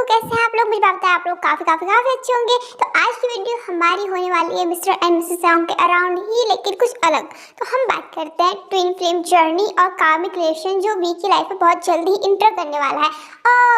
कैसे हैं आप लोग? मुझे पता है आप लोग काफी अच्छे होंगे। तो आज की वीडियो हमारी होने वाली है मिस्टर एंड मिसेस सॉन्ग के अराउंड ही, लेकिन कुछ अलग। तो हम बात करते हैं ट्विन फ्लेम जर्नी और कार्मिक रिलेशन जो वी की लाइफ में बहुत जल्दी ही इंटर करने वाला है।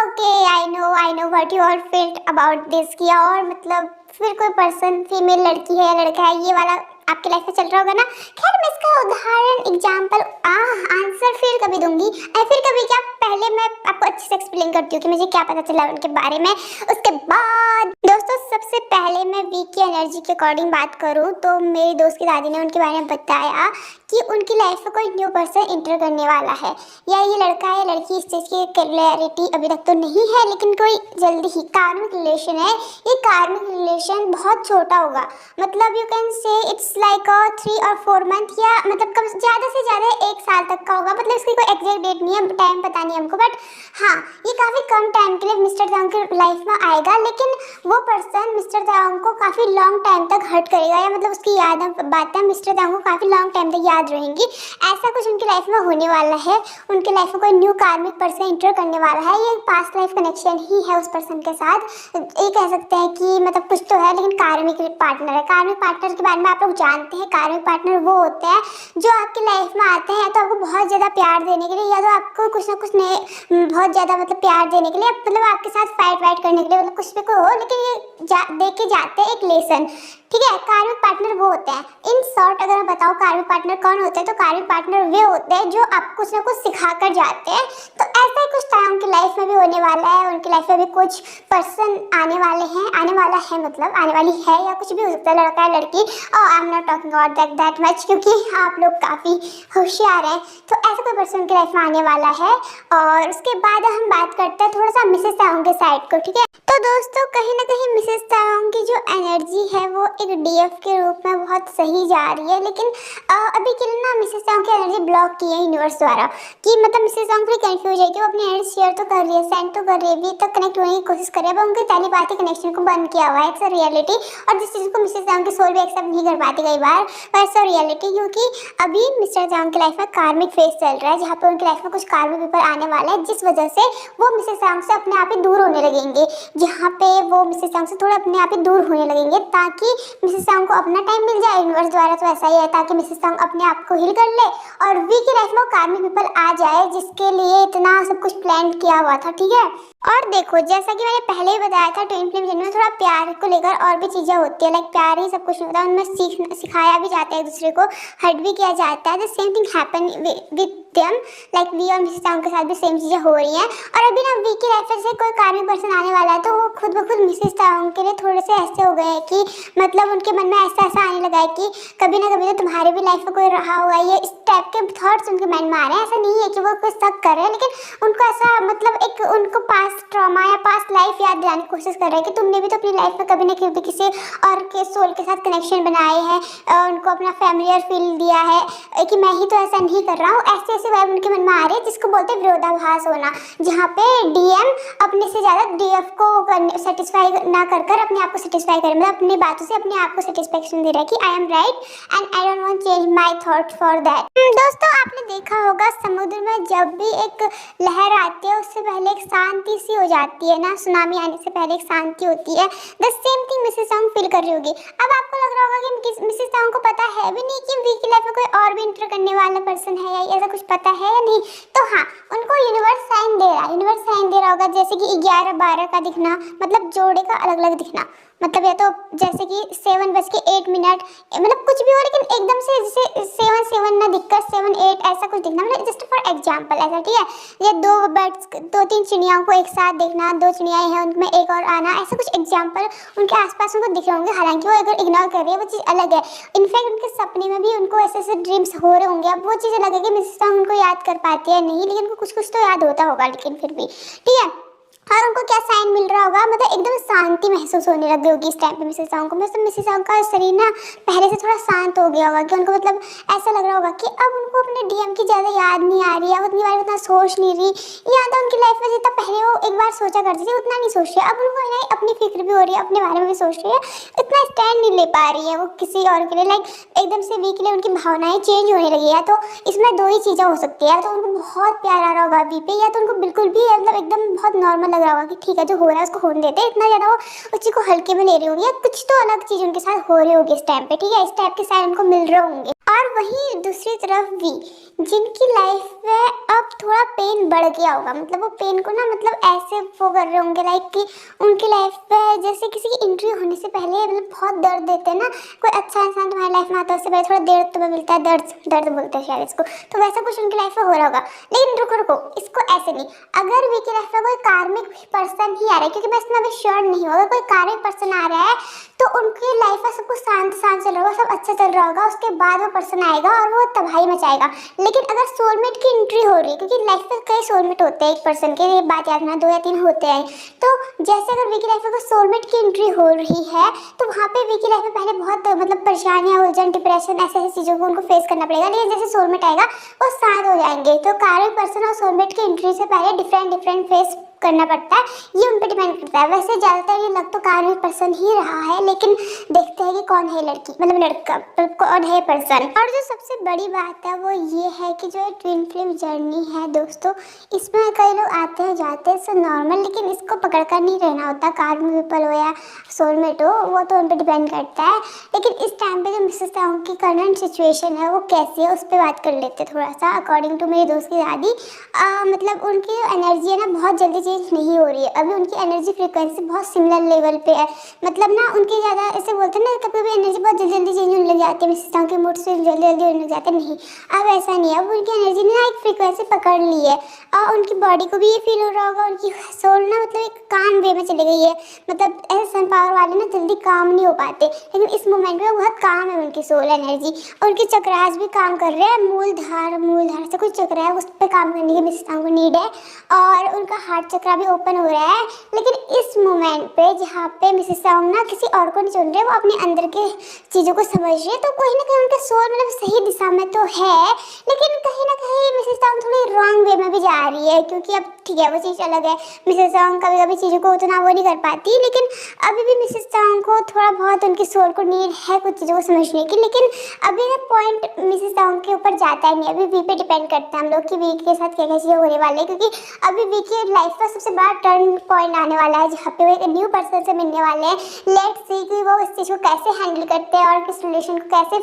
Okay, I know what you all field about this किया। और मतलब फिर कोई पर्सन फीमेल लड़की है या लड़का है, ये वाला आपकी लाइफ में चल रहा होगा ना। खैर मैं इसका उदाहरण एग्जांपल आंसर फिर कभी दूंगी, फिर कभी क्या, पहले मैं आपको अच्छे से एक्सप्लेन करती हूँ कि मुझे क्या पता चला उनके बारे में। उसके बाद दोस्तों सबसे पहले मैं वीक की एनर्जी के अकॉर्डिंग बात करूँ तो मेरी दोस्त की दादी ने उनके बारे में बताया कि उनकी लाइफ में कोई न्यू पर्सन इंटर करने वाला है, या ये लड़का है या लड़की, इस चीज़ की क्लैरिटी अभी तक तो नहीं है, लेकिन कोई जल्दी ही कार्मिक रिलेशन है। ये कार्मिक रिलेशन बहुत छोटा होगा, मतलब you can say it's like 3 और 4 मंथ, या मतलब कम ज़्यादा से ज़्यादा 1 साल तक का होगा। मतलब इसकी कोई एग्जैक्ट डेट नहीं है, टाइम पता नहीं हमको, बट हाँ ये काफ़ी कम टाइम के लिए मिस्टर ताओ की लाइफ में आएगा, लेकिन वो पर्सन मिस्टर ताओ को काफ़ी लॉन्ग टाइम तक हर्ट करेगा, या मतलब उसकी बातें मिस्टर ताओ को काफ़ी लॉन्ग टाइम तक याद रहेंगी। ऐसा कुछ उनकी लाइफ में होने वाला है। उनकी लाइफ में कोई न्यू कार्मिक पर्सन इंटर करने वाला है। ये पास्ट लाइफ कनेक्शन ही है उस पर्सन के साथ। ये कह सकते हैं कि मतलब कुछ तो है, लेकिन कार्मिक पार्टनर है। कार्मिक पार्टनर के बारे में आप लोग जानते हैं, कार्मिक पार्टनर वो होते हैं जो आपकी लाइफ में आते हैं तो आपको बहुत ज़्यादा प्यार देने के लिए, या तो आपको कुछ ना कुछ नए बहुत ज़्यादा मतलब प्यार देने के लिए, मतलब आपके साथ फाइट वाइट करने के लिए, मतलब कुछ भी कोई हो, लेकिन ये दे के जाते हैं एक लेसन। ठीक है, कार्मिक पार्टनर वो होते हैं। इन शॉर्ट अगर मैं बताऊँ कार्मिक पार्टनर कौन होते हैं, तो कार्मिक पार्टनर वे होते हैं जो आपको कुछ ना कुछ सिखा कर जाते हैं। तो ऐसा ही कुछ टाइम उनकी लाइफ में भी होने वाला है। उनकी लाइफ में भी कुछ पर्सन आने वाले हैं, आने वाला है मतलब आने वाली है, या कुछ भी हो सकता है, लड़का है लड़की। I am not talking about that much, क्योंकि आप लोग काफ़ी होशियार हैं। तो ऐसा कोई पर्सन उनकी लाइफ में आने वाला है। और उसके बाद हम बात करते हैं थोड़ा सा मिसेस ताओ के साइड को। ठीक है, तो दोस्तों कहीं ना कहीं मिसेस ताओ की जो एनर्जी है वो एक डीएफ के रूप में बहुत सही जा रही है, लेकिन अभी के लिए ना मिसेस ताओ की एनर्जी ब्लॉक की है यूनिवर्स द्वारा, कि मतलब मिसेस ताओ थोड़ी कंफ्यूज है कि वो अपनी एनर्जी शेयर तो कर रही है, सेंड तो कर रही है, भी तक कनेक्ट होने की कोशिश कर रही है, पर उनके टेलीपैथी कनेक्शन को बंद किया हुआ है। इट्स अ रियलिटी, और जिस चीज़ को मिसेस ताओ की सोल भी एक्सेप्ट नहीं कर पाती कई बार, पर इट्स अ रियलिटी, क्योंकि अभी मिस्टर ताओ की लाइफ में कार्मिक फेज चल रहा है, जहाँ पर उनकी लाइफ में कुछ कार्मिक पीपल आने वाले हैं, जिस वजह से वो मिसेस ताओ से अपने आप ही दूर होने लगेंगे, जहाँ पे वो मिसेस ताओ से थोड़ा अपने आप ही दूर होने लगेंगे, ताकि मिसेस ताओ को अपना टाइम मिल जाए। यूनिवर्स द्वारा तो ऐसा ही है, ताकि मिसेस ताओ अपने आप को हील कर ले और वी की लाइफ में कार्मिक पीपल आ जाए, जिसके लिए इतना सब कुछ प्लान किया हुआ था। ठीक है, और देखो जैसा कि मैंने पहले ही बताया था, ट्विन फ्लेम जर्नी में थोड़ा प्यार को लेकर और भी चीज़ें होती है, लाइक प्यार ही सब कुछ होता है, उनमें सिखाया भी जाता है, एक दूसरे को हर्ट भी किया जाता है। The same thing happen with them, like we और मिसेस ताओ के साथ भी सेम चीज़ें हो रही हैं। और अभी ना वी की लाइफ से कोई कार्मिक पर्सन आने वाला है, तो वो खुद ब खुद मिसेस ताओ के लिए थोड़े से ऐसे हो गए हैं कि मतलब उनके मन में ऐसा आने लगा है कि कभी ना कभी तो तुम्हारे भी लाइफ में कोई रहा होगा। ये इस टाइप के थॉट्स उनके मन में आ रहे हैं। ऐसा नहीं है कि वो कुछ शक कर रहे हैं, लेकिन उनको ऐसा मतलब एक उनको पास्ट ट्रॉमा या पास्ट लाइफ याद दिलाने की कोशिश कर रहे हैं कि तुमने भी तो अपनी लाइफ में कभी ना कभी किसी और के सोल के साथ कनेक्शन बनाए हैं, उनको अपना फैमिलियर फील दिया है कि मैं ही तो ऐसा नहीं कर रहा हूँ। ऐसे ऐसे वाइब उनके मन में आ रही है, जिसको बोलते हैं विरोधाभास होना, जहाँ पे डीएम अपने से ज़्यादा डीएफ को सेटिस्फाई ना कर अपने आप को सेटिस्फाई करे, मतलब अपनी बातों से अपने आप को सेटिस्फेक्शन दे रहा है कि I am right and I don't want change my thought for that. दोस्तों आपने देखा होगा समुद्र में जब भी एक लहर आती है उससे पहले एक शांति सी हो जाती है ना, सुनामी आने से पहले एक शांति होती है। The same thing Mrs Tao feel कर रही होगी। अब आपको लग रहा होगा कि मिसेस ताओ को पता है भी नहीं कि वी की लाइफ में कोई और भी इंटर करने वाला पर्सन है, या ऐसा कुछ पता है या नहीं। तो हाँ, उनको यूनिवर्स साइन दे रहा है, यूनिवर्स साइन दे रहा होगा, जैसे कि 11-12 का दिखना, मतलब जोड़े का अलग अलग दिखना, मतलब या तो जैसे कि 7:08, मतलब कुछ भी हो, लेकिन एकदम से जैसे 7 ना दिखकर 7-8 ऐसा कुछ दिखना, मतलब जस्ट फॉर एग्जांपल ऐसा। ठीक है, या 2-3 चिड़ियाओं को एक साथ देखना, 2 चिड़ियाएं हैं उनमें एक और आना, ऐसा कुछ एग्जांपल उनके आसपास उनको दिख रहे होंगे। हालांकि वो अगर इग्नोर कर रही है वो चीज़ अलग है। इनफैक्ट उनके सपने में भी उनको ऐसे ऐसे ड्रीम्स हो रहे होंगे। अब वो चीज़ अलग है कि मिसेस ताओ उनको याद कर पाती है नहीं, लेकिन उनको कुछ कुछ तो याद होता होगा, लेकिन फिर भी ठीक है। और उनको क्या साइन मिल रहा होगा, मतलब एकदम शांति महसूस होने लग गई होगी इस टाइम पे मिसेस सांग को। मतलब मिसेस सांग का शरीर ना पहले से थोड़ा शांत हो गया होगा कि उनको मतलब ऐसा लग रहा होगा कि अब उनको अपने डीएम की ज़्यादा याद नहीं आ रही है, उतनी बार उतना सोच नहीं रही। या तो उनकी लाइफ में जितना पहले वो एक बार सोचा करती थी उतना नहीं सोच रही है, अब उनको है ना अपनी फिक्र भी हो रही है, अपने बारे में भी सोच रही है, इतना स्टैंड नहीं ले पा रही है वो किसी और के लिए। लाइक एकदम से वी के लिए उनकी भावनाएं चेंज होने लगी है। तो इसमें दो ही चीज़ें हो सकती है, या तो उनको बहुत प्यार आ रहा होगा वी पे, या तो उनको बिल्कुल भी मतलब एकदम बहुत नॉर्मल लग रहा होगा कि ठीक है जो हो रहा है उसको होने देते हैं, इतना ज़्यादा वो उस चीज़ को हल्के में ले रही होंगी, या कुछ तो अलग चीज़ उनके साथ हो रही होगी इस टाइम पे, ठीक है, इस टाइप के साइन उनको मिल रहे होंगे। और वहीं दूसरी तरफ वी, जिनकी लाइफ में अब थोड़ा पेन बढ़ गया होगा, मतलब वो पेन को ना मतलब ऐसे वो कर रहे होंगे लाइक कि उनकी लाइफ में जैसे किसी की एंट्री होने से पहले मतलब बहुत दर्द देते हैं ना, कोई अच्छा इंसान तुम्हारी लाइफ में आता है उससे पहले थोड़ा देर तुम्हें मिलता है, दर्द बोलते हैं शायद इसको, तो वैसा कुछ उनकी लाइफ में हो रहा होगा। लेकिन रुको इसको ऐसे नहीं, अगर वी की लाइफ में कोई कार्मिक पर्सन ही आ रहा है, क्योंकि मैं इसमें अभी श्योर नहीं हूँ, अगर कोई कार्मिक पर्सन आ रहा है तो उनकी लाइफ में सब कुछ शांत चल रहा होगा, सब अच्छा चल रहा होगा, उसके बाद वो पर्सन आएगा और वो तबाही मचाएगा। लेकिन अगर सोलमेट की एंट्री हो रही है, क्योंकि लाइफ में कई सोलमेट होते हैं एक पर्सन के, ये बात याद रखना 2 या 3 होते हैं, तो जैसे अगर वी की लाइफ में कोई सोलमेट की एंट्री हो रही है तो वहाँ पे वी की लाइफ में पहले बहुत मतलब परेशानियाँ, उलझन, डिप्रेशन, ऐसे चीज़ों को उनको फेस करना पड़ेगा। लेकिन जैसे सोलमेट आएगा वो शांत हो जाएंगे। तो कार्मिक पर्सन और सोलमेट की एंट्री से पहले डिफरेंट फेस करना पड़ता है, ये उन पर डिपेंड करता है। वैसे ज़्यादातर ये लग तो कार्मिक पर्सन ही रहा है, लेकिन देखते हैं कि कौन है लड़की, मतलब लड़का, कौन है पर्सन। और जो सबसे बड़ी बात है वो ये है कि जो ट्विन फ्लेम जर्नी है दोस्तों, इसमें कई लोग आते हैं जाते हैं, सब नॉर्मल, लेकिन इसको पकड़ कर नहीं रहना होता, कार्मिक पीपल हो या सोलमेट हो, वो तो उन पर डिपेंड करता है। लेकिन इस टाइम पे जो मिसेस ताओ की करंट सिचुएशन है वो कैसी है उस पर बात कर लेते हैं थोड़ा सा। अकॉर्डिंग टू मेरी दोस्त की दादी, मतलब उनकी एनर्जी है ना बहुत जल्दी चेंज नहीं हो रही है, अभी उनकी एनर्जी फ्रीक्वेंसी बहुत सिमिलर लेवल पे है। मतलब ना उनकी ज़्यादा ऐसे बोलते हैं ना कभी कभी एनर्जी बहुत जल्दी चेंज होने लग जाती है, मिसेस ताओ के मूड से जल्दी होने लग जाते हैं, नहीं अब ऐसा नहीं है। अब उनकी एनर्जी ने एक फ्रीक्वेंसी पकड़ ली है और उनकी बॉडी को भी ये फील हो रहा होगा, उनकी सोल ना मतलब एक काम वे में चली गई है। मतलब ऐसे सन पावर वाले ना जल्दी काम नहीं हो पाते, लेकिन इस मोमेंट में बहुत काम है उनकी सोल एनर्जी, और उनके चक्रास भी काम कर रहे हैं, मूलधार से कुछ चक्र है उस पर काम करने की मिसेस ताओ को नीड है, और उनका हार्ट चक्र भी ओपन हो रहा है। लेकिन इस मोमेंट पे जहाँ पे मिसेस ताओ ना किसी और को नहीं चुन रहे, वो अपने अंदर के चीज़ों को समझ रहे हैं, तो कहीं ना कहीं उनका सोल मतलब सही दिशा में तो है, लेकिन कहीं ना कहीं मिसेस ताओ थोड़ी रॉन्ग वे में भी जा रही है, क्योंकि अब ठीक है वो चीज़ अलग है, मिसेस ताओ कभी कभी चीज़ों को उतना वो नहीं कर पाती, लेकिन अभी भी मिसेस ताओ को थोड़ा बहुत उनकी सोल को नीड है कुछ चीज़ों को समझने की। लेकिन अभी ना पॉइंट मिसेस ताओ के ऊपर जाता है नहीं, अभी वी पे डिपेंड करता है हम लोग कि वी के साथ क्या क्या चीज़ें होने वाली है, क्योंकि अभी वी की लाइफ का सबसे बड़ा टर्न पॉइंट आने वाला है, जहाँ पे वो एक न्यू पर्सन से मिलने वाले हैं। लेट्स सी कि वो इस चीज़ को कैसे हैंडल करते हैं और किस रिलेशन को कैसे,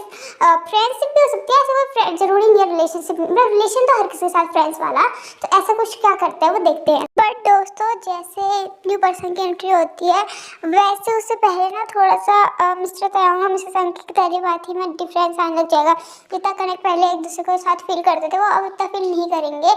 फ्रेंडशिप भी हो सकती है, ऐसे वो जरूरी नहीं है रिलेशनशिप, मतलब रिलेशन तो हर किसी के साथ फ्रेंड्स वाला, तो ऐसा कुछ क्या करते हैं वो देखते हैं। बट दोस्तों जैसे न्यू पर्सन की एंट्री होती है वैसे उससे पहले ना थोड़ा सा मिस्टर ताओ और मिसेस ताओ की पहली बात ही में डिफरेंस आने लग जाएगा। जितना कनेक्ट पहले एक दूसरे के साथ फील करते थे वो अब इतना फील नहीं करेंगे,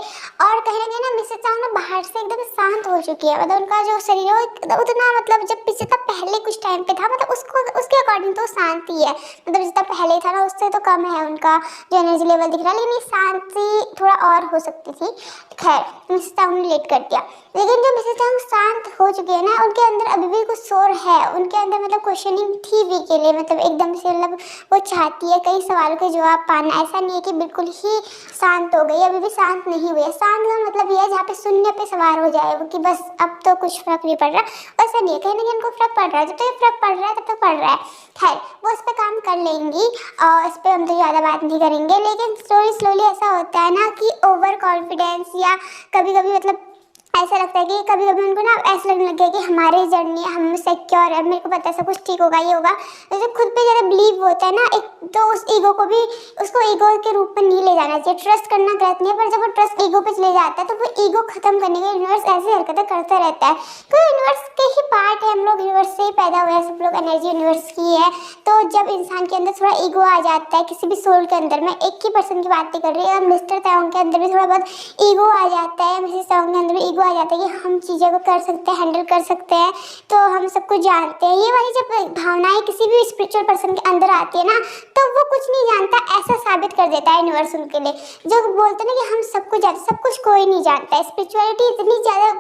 और कहीं ना मिसेस ताओ ना बाहर से एकदम शांत हो चुकी है, मतलब उनका जो शरीर है उतना मतलब जब पीछे था पहले कुछ टाइम पे था, मतलब उसके अकॉर्डिंग तो शांति है, मतलब जितना पहले था ना उससे तो कम है उनका जो एनर्जी लेवल दिख रहा है, लेकिन ये शांति थोड़ा और हो सकती थी। खैर मिसेस ताओ ने लेट कर दिया, लेकिन जो मिसेस ताओ शांत हो चुकी है ना उनके अंदर अभी भी कुछ शोर है, उनके अंदर मतलब क्वेश्चनिंग थी वी के लिए, मतलब एकदम से मतलब वो चाहती है कई सवालों के जवाब पाना, ऐसा नहीं है कि बिल्कुल ही शांत हो गई, अभी भी शांत नहीं हुई है। शांत का मतलब ये है जहाँ पे शून्य पे सवार हो जाए वो कि बस अब तो कुछ फर्क नहीं पड़ रहा, ऐसा नहीं है, कहीं ना कहीं उनको फर्क पड़ रहा है, जब तक तो फर्क पड़ रहा है तब तक पड़ रहा है। खैर वो इस पर काम कर लेंगी और इस पर हम तो ज़्यादा बात नहीं करेंगे, लेकिन स्लोली ऐसा होता है ना कि ओवर कॉन्फिडेंस या कभी कभी मतलब ऐसा लगता है कि कभी कभी उनको ना ऐसा लगने लगे कि हमारी जर्नी हम सिक्योर है, मेरे को पता है सब कुछ ठीक होगा, ये होगा, तो जब खुद पे ज़्यादा बिलीव होता है ना एक, तो उस ईगो को भी उसको ईगो के रूप में नहीं ले जाना चाहिए। ट्रस्ट करना गलत नहीं है, पर जब वो ट्रस्ट ईगो पे चले जाता है तो वो ईगो खत्म करने के यूनिवर्स ऐसी हरकतें करता रहता है, तो यूनिवर्स के ही पार्ट है, हम लोग यूनिवर्स से ही पैदा हुए हैं, सब लोग एनर्जी यूनिवर्स की है। तो जब इंसान के अंदर थोड़ा ईगो आ जाता है किसी भी सोल के अंदर, मैं एक ही पर्सन की बात नहीं कर रही, और मिस्टर ताओ के अंदर भी थोड़ा बहुत ईगो आ जाता है, मिसेस ताओ के अंदर भी ईगो आ जाता है कि हम चीज़ों को कर सकते हैं, हैंडल कर सकते हैं, तो हम सब कुछ जानते हैं। ये वाली जब भावनाएं किसी भी स्पिरिचुअल पर्सन के अंदर आती है ना तो वो कुछ नहीं जानता ऐसा साबित कर देता है यूनिवर्स उनके लिए। जो बोलते हैं ना कि हम सब कुछ जानते, सब कुछ कोई नहीं जानता है। स्पिरिचुअलिटी इतनी ज़्यादा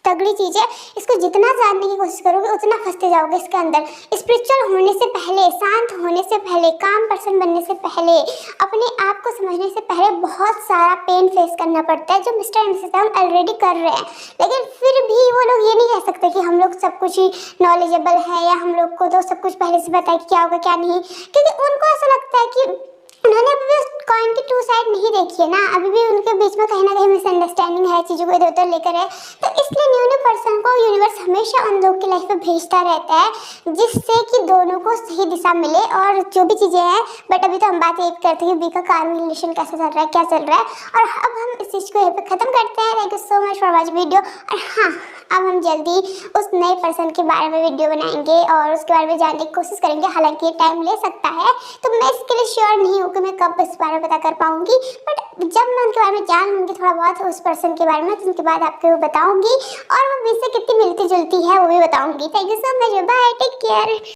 तगड़ी चीज़ है। इसको जितना जानने की कोशिश करोगे उतना फंसते जाओगे इसके अंदर। स्पिरिचुअल होने से पहले, शांत होने से पहले, काम पर्सन बनने से पहले, अपने आप को समझने से पहले बहुत सारा पेन फेस करना पड़ता है, जो mister and Mrs young already कर रहे हैं। लेकिन फिर भी वो लोग ये नहीं कह सकते कि हम लोग सब कुछ ही नॉलेजेबल है या हम लोग को तो सब कुछ पहले से पता है कि क्या होगा क्या नहीं, क्योंकि उनको ऐसा लगता है कि उन्होंने अभी भी उस कॉइन की टू साइड नहीं देखी है ना, अभी भी उनके बीच में कहीं ना कहीं मिसअंडरस्टैंडिंग है, चीज़ों को इधर उधर लेकर है। तो इसलिए न्यू पर्सन को यूनिवर्स हमेशा उन लोग की लाइफ में भेजता रहता है जिससे कि दोनों को सही दिशा मिले और जो भी चीज़ें हैं। बट अभी तो हम बात यही करते हैं कि बी का कार्मिक रिलेशन कैसा चल रहा है, क्या चल रहा है। और अब हम इस चीज़ को यहाँ पे ख़त्म करते हैं। Thank you so much for watching video. और हाँ, अब हम जल्दी उस नए पर्सन के बारे में वीडियो बनाएंगे और उसके बारे में जानने की कोशिश करेंगे। हालांकि ये टाइम ले सकता है, तो मैं इसके लिए श्योर नहीं हूँ कि मैं कब इस बारे में पता कर पाऊंगी। बट जब मैं उनके बारे में जान लूँगी थोड़ा बहुत उस पर्सन के बारे में, तो उसके बाद आपको बताऊंगी और वो मुझसे कितनी मिलती जुलती है वो भी बताऊंगी। Thank you so much, bye, take care.